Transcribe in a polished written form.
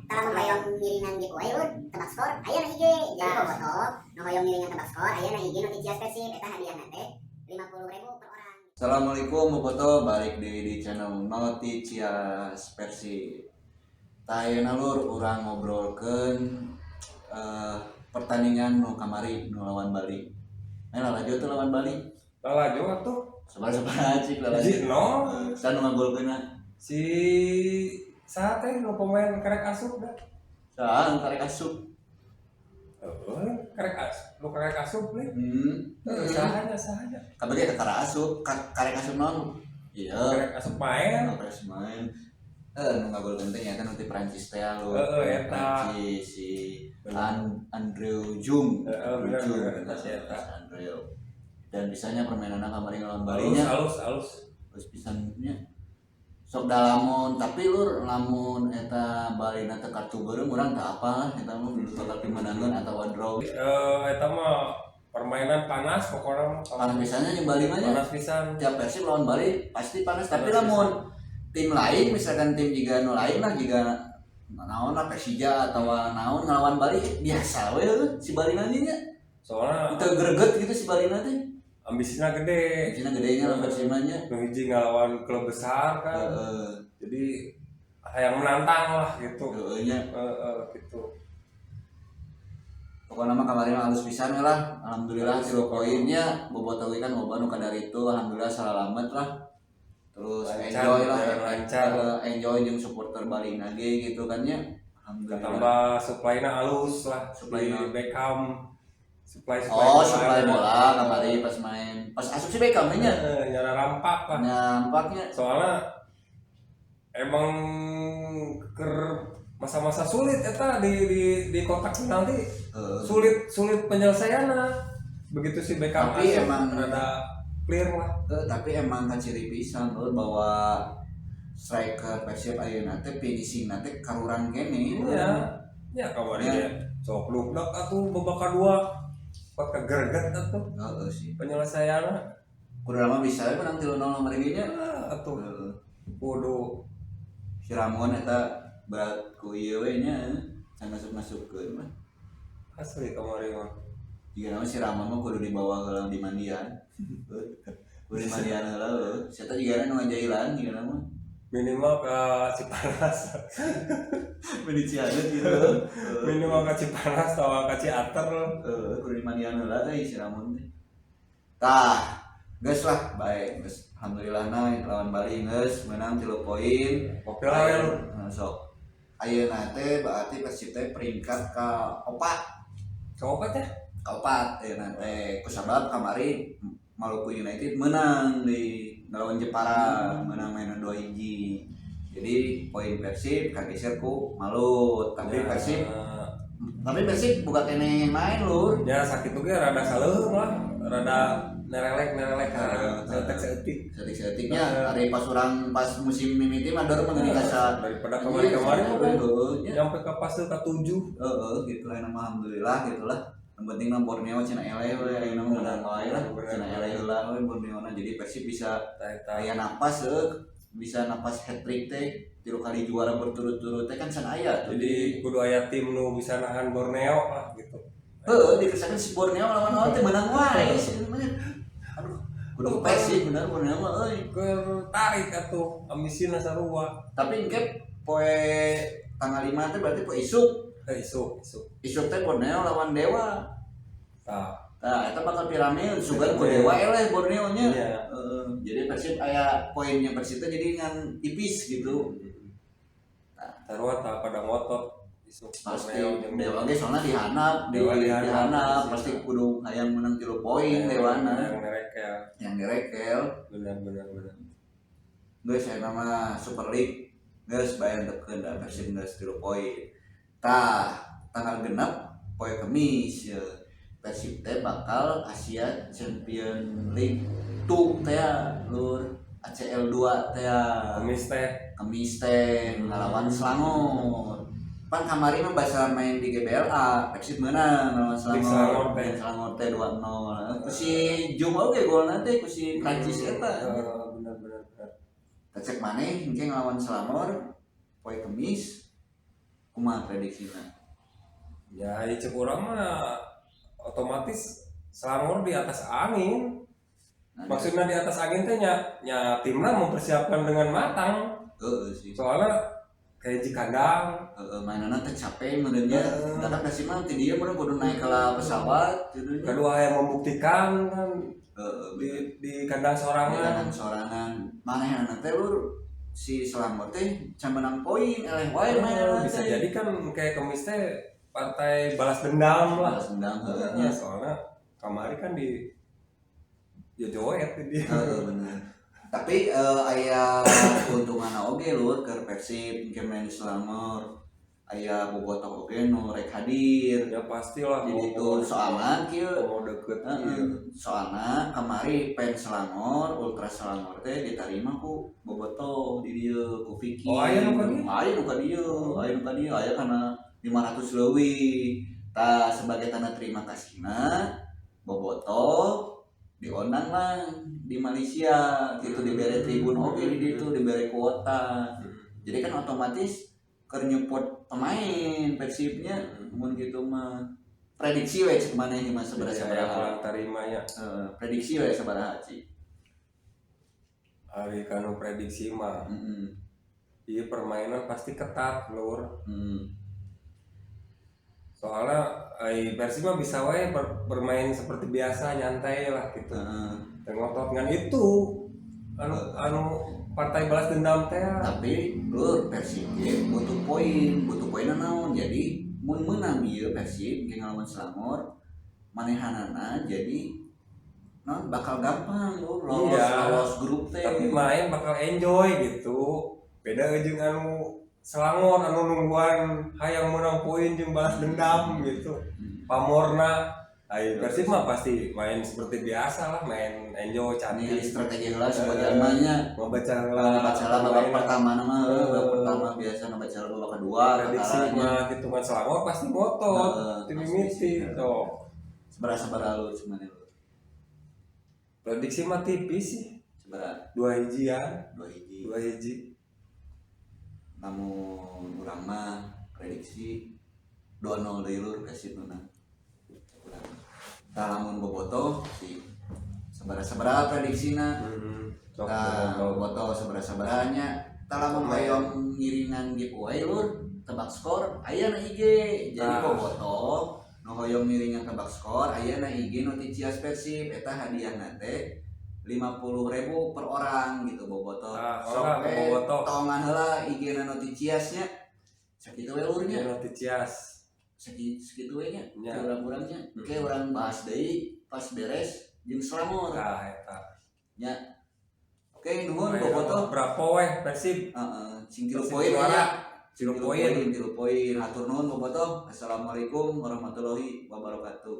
Kalau hoyong miringan giveaway lu tebak skor aya na IG jadi foto nu hoyong miringan tebak skor aya na IG nu Cias Persib eta hadiahna teh 50.000 per orang. Assalamualaikum Boboto, balik di channel Noti Cias Persib. Tayana lur urang ngobrolkeun pertandingan nu kamari nu lawan Bali. Lalajo tuh lawan Bali. Lalajo tuh. Sabar-sabar cik lalajo. No. Sanu ngagolkeunna? Si sate nu pemain karek asup dah. Saan karek asup. Karek asup nih. Sahanya. Kabage teh karek asup, karek asup naon? Iya. Karek asup main. Karek asup main. Nu ngagolkeun teh nya nanti Prancis teh lu. Eta. Prancis si Andrew Jung. Bener Si eta Andrew. Dan bisanya permainanna kamari ngelawan Bali nya. Halus. Terus pisannya sok da lamun tapi lur lamun eta Bali na teh kartu beureum urang teu apal eta mah bakal dimenangkeun atawa draw. Eta mah permainan panas pokoknya. Panas pisannya jeung Bali mah nya. Panas pisan. Tiap Persib lawan Bali pasti panas tapi lamun tim lain misalkan tim jiga nu lain lah jiga naon lah Persija atau naon ngelawan Bali biasa we si Bali nanti nya. Soalnya Teu greget gitu si Bali nanti. ambisinya gede. Ambisinya gedenya lawan Persib nya. Nu hiji ngelawan klub besar kan. Jadi yang menantang lah gitu. Nya. Gitu. Pokoknya mah kemarin halus pisan lah. Alhamdulillah 3 poinnya bobotoh kan loba nu kadari itu alhamdulillah salalamet lah. Terus lancar, enjoy lah lancar. Enjoy jeung supporter Bali lagi gitu kan nya. Alhamdulillah. Tambah supply-na halus lah. Supply-na Beckham. Supply bola kemarin pas main. Pas asup si Beckham nya. Nyara rampak lah. Nyampaknya. Soalnya emang masa-masa sulit eta di kotak penalti. Sulit penyelesaiannya. Begitu si Beckham tapi asup, emang rada clear lah. Tapi emang ciri pisan lho bahwa striker Persib ayeuna teh finishing teh karurang kene. Iya. Ya kawan ya. Sok ludak atuh babak kedua. Pakai gerget atuh. Heeh sih. Penyelesaiannya Kudu lama bisa menang 3-0 lawan Bali nya. atuh. Kudu Si Ramon eta berat ku ieu we nya can masuk-masukkeun mah. asli kemarin mah. Jika nama si Ramon mah kudu dibawa heula di mandian. Kudu di mandian heula. Si eta jigana nu ngajailan jika nama. Minimal ke Cipanas. Meni Ciadeut gitu. Minimal ke Cipanas atau ke Ciater. Kudu di mandian heula teh si Ramon teh. Tah, geus lah bae, geus alhamdulillah lawan Bali geus menang 3 poin. Oke lah ya lu. Sok. Ayeuna teh berarti Persib teh peringkat ka-4. Coba teh. Ka-4 ayeuna teh kusabab kamari Maluku United menang di ngelawan Jepara, menang mainan 2-1. Jadi poin Persib kageser ku Malut, tapi Persib buka kene main lur. Ya sakit ge rada saleuh lah, rada nerelek seetik-seetiknya. Hari pas musim mimiti mah dorong mengeuni kasa daripada kemarin nyampe ke fase ke-7. Gitu lah alhamdulillah gitulah. Yang penting na Borneo cenah eleh we ayeuna mah menang wae lah. Cenah eleh heula we Borneo na jadi Persib bisa aya napas bisa napas hat-trick teh 3 kali juara berturut-turut teh kan can aya. Jadi kudu aya tim nu bisa nahan Borneo lah gitu. Dikesakeun si Borneo lawan teh menang wae sebenarnya. Aduh, kudu Persib bener Borneo mah euy. Tarik atuh ambisina sarua. Tapi engke poe tanggal 5 teh berarti poe isuk. Isuk teh Borneo lawan Dewa. Nah, eta bakal piramid sugan ku Dewa eleh Borneo nya. Jadi Persib aya poinnya Persib teh jadi ngan tipis gitu. Sarua tah pada ngotot isuk pasti Dewa ge soalna dihanap, dihanap pasti kudu hayang menang 3 poin Dewana. Yang direkel. Benar. Geus eta mah Super League. Geus bae teukeun da Persib geus 3 poin. Tah, tanggal genep poe Kemis ya. Persib teh bakal Asia Champion League 2 teh lur ACL 2 teh. Kemis teh ngalawan Selangor. Pan kamari mah basa main di GBLA, Persib menang lawan Selangor. Selangor teh 2-0. Ku si Jung oge golna teh ku si Prancis eta. Bener. Cek maneh engke ngalawan Selangor poe Kemis. kumaha prediksina? Ya cek urang mah otomatis Selangor di atas angin. Nah, Maksudnya di atas angin teh nya timna mempersiapkan dengan matang. sih. Soalnya kayak Cikandang, Mainanna teh capek menurutnya. Datang ke sini nanti dia baru kudu naik ke pesawat gitu. kedua yang membuktikan kan di kandang Di sorangan. kanan sorangan. Manehna teh lur si Selangor teh can menang poin eleh wae mainanna Bisa teh. jadi kan kayak kemis teh partai balas dendam lah. Balas dendam Ya, soalnya kamari kan di jojoet di bener. Tapi aya keuntungan oge lur ke Persib ke main di Selangor. Aya bobotoh oge nu rek hadir. ya pastilah Jadi itu soalna kieu mau deket soalna kamari fans Selangor, Ultra Selangor teh diterima ku bobotoh di dieu ku Vicky. Oh, aya nu ka dieu? Aya nu ka dieu, aya kana 500 leuwih. Tah sebagai tanda terima kasihna bobotoh diundang lah di Malaysia gitu dibere tribun oke di ditu dibere kuota. Jadi kan otomatis keur nyupport pemain Persibnya mun gitu mah prediksi we cek maneh mah sabaraha tarimanya prediksi we sabaraha ci hari kanu prediksi mah iya permainan pasti ketat lur soalnya Persib mah bisa wae bermain seperti biasa nyantai lah gitu ngotot ngan itu anu partai balas dendam teh tapi lur Persib ge butuh poin naon jadi mun meunang ieu Persib ge ngalawan Selangor manehanana jadi non bakal gampang lur lolos grup teh tapi main bakal enjoy gitu beda jeung anu Selangor anu nungguan hayang menang poin jeung balas dendam gitu pamorna Persib mah pasti main seperti biasa lah main enjoy cantik strategi heula sebagian mahnya membaca babak pertama nama babak pertama biasa membaca babak kedua prediksi mah gitu kan Selangor pasti ngotot tim mimiti tuh sabaraha lu cuman lu prediksi mah tipis sih sabaraha 2 hijian 2 hiji namun urang mah prediksi 2-0 deui lur Persib menang tah lamun bobotoh si sabaraha prediksina tah bobotoh sabaraha-sabarahanya tah lamun hoyong ngiringan giveaway lur tebak skor aya na IG jadi bobotoh nu hoyong ngiringan tebak skor aya na IG nu ti Cias Persib eta hadiahna teh 50.000 per orang gitu bobotoh sok tongan heula IG na nu ti Ciasnya sakitu we lurnya nu ti Cias segitu we nya kurang-kurangnya oke urang bahas deui pas beres jeung Selangor eta nya oke nuhun bobotoh berapa weh Persib sing 3 poin nya 3 poin hatur nuhun bobotoh assalamualaikum warahmatullahi wabarakatuh.